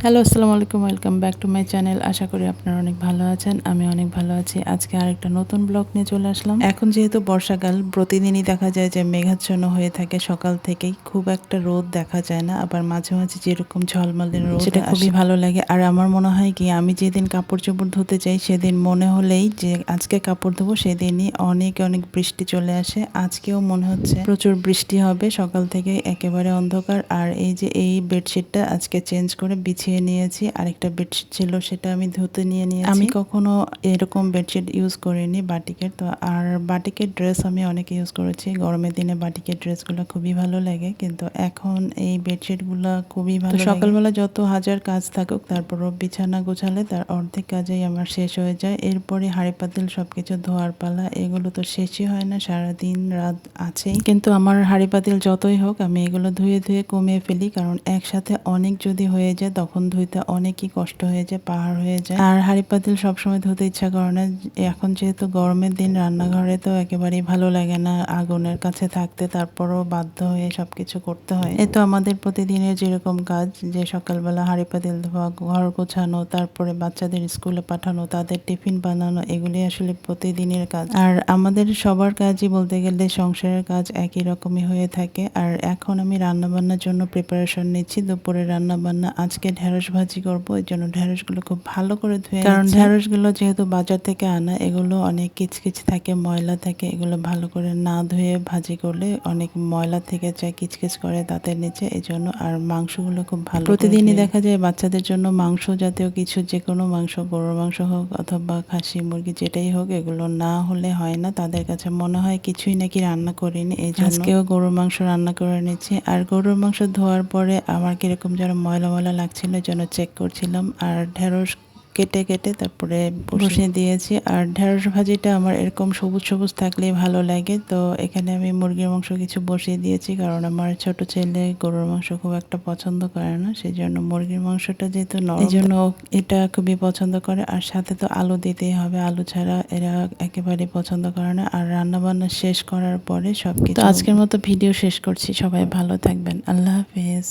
Hello, আসসালামু আলাইকুম। Welcome back to my channel. আশা করি আপনারা অনেক ভালো আছেন। আমি অনেক ভালো আছি। আজকে আরেকটা নতুন ব্লগ নিয়ে চলে আসলাম। এখন যেহেতু বর্ষাকাল, প্রতিদিনই দেখা যায় যে মেঘাচ্ছন্ন হয়ে থাকে সকাল থেকেই। খুব একটা রোদ দেখা যায় না। আবার মাঝে মাঝে যেরকম ঝলমলে রোদ সেটা খুবই ভালো লাগে। আর আমার মনে হয় কি, আমি যেদিন কাপড় চোপড় ধুতে যাই সেদিন মনে হলেই যে আজকে কাপড় ধোবো, সেদিনই অনেক অনেক বৃষ্টি চলে আসে। আজকেও মনে হচ্ছে প্রচুর বৃষ্টি হবে। সকাল থেকে একেবারে অন্ধকার। আর এই যে এই বেডশিটটা আজকে চেঞ্জ করে বিছিয়ে নিয়েছি। আরেকটা বেডশিট ছিল, সেটা আমি ধুতে নিয়ে নিয়েছি। আমি কখনো এরকম বেডশিট ইউজ করিনি বাটিকের। তো আর বাটিকের ড্রেস আমি অনেক ইউজ করেছি। গরমের দিনে বাটিকের ড্রেসগুলো খুবই ভালো লাগে, কিন্তু এখন এই বেডশিটগুলো খুবই ভালো লাগে। সকালবেলা যত হাজার কাজ থাকুক, তারপরও বিছানা গোছালে তার অর্ধেক কাজেই আমার শেষ হয়ে যায়। এরপরে হাঁড়ি পাতিল সবকিছু ধোয়ার পালা, এগুলো তো শেষই হয় না, সারাদিন রাত আছেই। কিন্তু আমার হাঁড়ি পাতিল যতই হোক, আমি এগুলো ধুয়ে ধুয়ে কমিয়ে ফেলি, কারণ একসাথে অনেক যদি হয়ে যায় তখন ধুইতে অনেকই কষ্ট হয়ে যায়, পাহাড় হয়ে যায়। আর হাঁড়ি পাতিল সবসময় ধুতে ইচ্ছা করে না। এখন যেহেতু গরমের দিন, রান্নাঘরে তো একেবারেই ভালো লাগে না আগুনের কাছে থাকতে, তারপরও বাধ্য হয়ে সবকিছু করতে হয়। এ তো আমাদের প্রতিদিনের যেরকম কাজ, যে সকালবেলা হাঁড়ি পাতিল ধোয়া, ঘর গোছানো, তারপরে বাচ্চাদের স্কুলে পাঠানো, তাদের টিফিন বানানো, এগুলি আসলে প্রতিদিনের কাজ। আর আমাদের সবার কাজই বলতে গেলে সংসারের কাজ একই রকমই হয়ে থাকে। আর এখন আমি রান্না বান্নার জন্য প্রিপারেশন নিচ্ছি। দুপুরে রান্না বান্না আজকে ঢেঁড়স ভাজি করবো, এই জন্য ঢেঁড়সগুলো খুব ভালো করে ধুয়ে, কারণ ঢেঁড়সগুলো যেহেতু বাজার থেকে আনা, এগুলো অনেক কিচকিচ থাকে, ময়লা থাকে। এগুলো ভালো করে না ধুয়ে ভাজি করলে অনেক ময়লা থেকে যায়, কিচকিচ করে দাঁতের নিচে, এই জন্য। আর মাংসগুলো খুব ভালো, প্রতিদিনই দেখা যায় বাচ্চাদের জন্য মাংস জাতীয় কিছু, যে কোনো মাংস, গরুর মাংস হোক অথবা খাসি মুরগি যেটাই হোক, এগুলো না হলে হয় না। তাদের কাছে মনে হয় কিছুই নাকি রান্না করিনি, এই জন্য আজকেও গরুর মাংস রান্না করে নিচ্ছি। আর গরুর মাংস ধোয়ার পরে আমার কিরকম যেন ময়লা ময়লা লাগছিল, এই জন্য চেক করছিলাম। আর ঢেঁড়স কেটে কেটে তারপরে বসিয়ে দিয়েছি। আর ঢেঁড়স ভাজিটা আমার এরকম সবুজ সবুজ থাকলেই ভালো লাগে। তো এখানে আমি মুরগির মাংস কিছু বসিয়ে দিয়েছি, কারণ আমার ছোট ছেলে গরুর মাংস খুব একটা পছন্দ করে না, সেই জন্য মুরগির মাংসটা যেহেতু নরম, এই জন্য এটা খুবই পছন্দ করে। আর সাথে তো আলু দিতেই হবে, আলু ছাড়া এরা একেবারেই পছন্দ করে না। আর রান্না বান্না শেষ করার পরে সবকিছু, আজকের মতো ভিডিও শেষ করছি। সবাই ভালো থাকবেন। আল্লাহ হাফিজ।